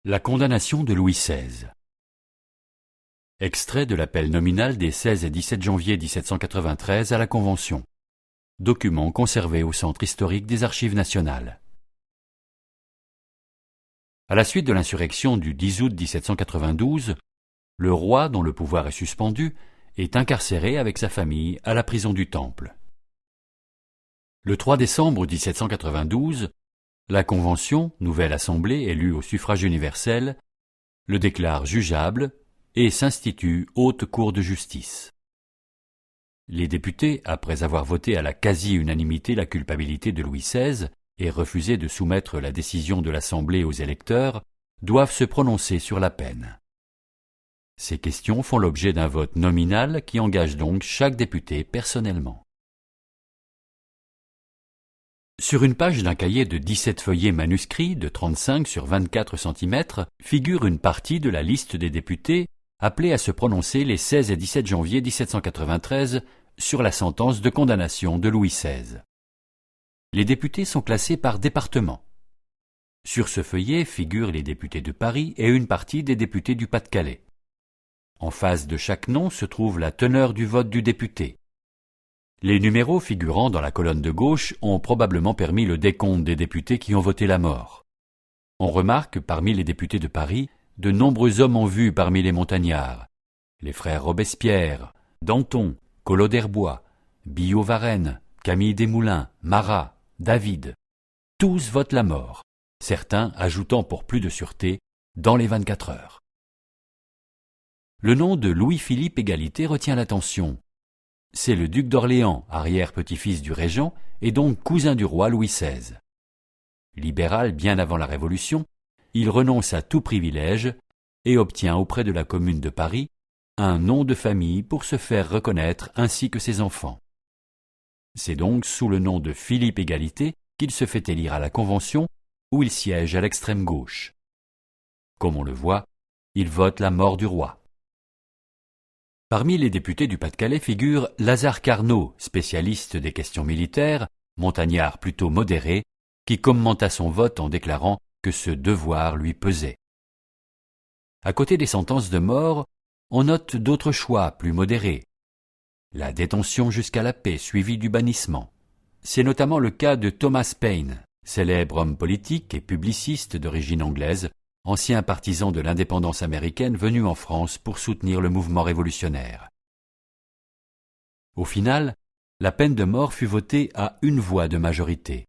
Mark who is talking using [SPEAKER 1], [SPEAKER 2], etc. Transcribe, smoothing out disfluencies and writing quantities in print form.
[SPEAKER 1] La condamnation de Louis XVI. Extrait de l'appel nominal des 16 et 17 janvier 1793 à la Convention. Document conservé au Centre historique des Archives nationales. À la suite de l'insurrection du 10 août 1792, le roi, dont le pouvoir est suspendu, est incarcéré avec sa famille à la prison du Temple. Le 3 décembre 1792, la Convention, nouvelle assemblée élue au suffrage universel, le déclare jugeable et s'institue haute cour de justice. Les députés, après avoir voté à la quasi-unanimité la culpabilité de Louis XVI et refusé de soumettre la décision de l'Assemblée aux électeurs, doivent se prononcer sur la peine. Ces questions font l'objet d'un vote nominal qui engage donc chaque député personnellement. Sur une page d'un cahier de 17 feuillets manuscrits de 35 sur 24 cm figure une partie de la liste des députés appelés à se prononcer les 16 et 17 janvier 1793 sur la sentence de condamnation de Louis XVI. Les députés sont classés par département. Sur ce feuillet figurent les députés de Paris et une partie des députés du Pas-de-Calais. En face de chaque nom se trouve la teneur du vote du député. Les numéros figurant dans la colonne de gauche ont probablement permis le décompte des députés qui ont voté la mort. On remarque parmi les députés de Paris de nombreux hommes en vue parmi les montagnards. Les frères Robespierre, Danton, Collot d'Herbois, Billaud-Varenne, Camille Desmoulins, Marat, David. Tous votent la mort, certains ajoutant pour plus de sûreté dans les 24 heures. Le nom de Louis-Philippe Égalité retient l'attention. C'est le duc d'Orléans, arrière-petit-fils du régent, et donc cousin du roi Louis XVI. Libéral bien avant la Révolution, il renonce à tout privilège et obtient auprès de la Commune de Paris un nom de famille pour se faire reconnaître ainsi que ses enfants. C'est donc sous le nom de Philippe Égalité qu'il se fait élire à la Convention, où il siège à l'extrême gauche. Comme on le voit, il vote la mort du roi. Parmi les députés du Pas-de-Calais figure Lazare Carnot, spécialiste des questions militaires, montagnard plutôt modéré, qui commenta son vote en déclarant que ce devoir lui pesait. À côté des sentences de mort, on note d'autres choix plus modérés. La détention jusqu'à la paix suivie du bannissement. C'est notamment le cas de Thomas Paine, célèbre homme politique et publiciste d'origine anglaise, ancien partisan de l'indépendance américaine venu en France pour soutenir le mouvement révolutionnaire. Au final, la peine de mort fut votée à une voix de majorité.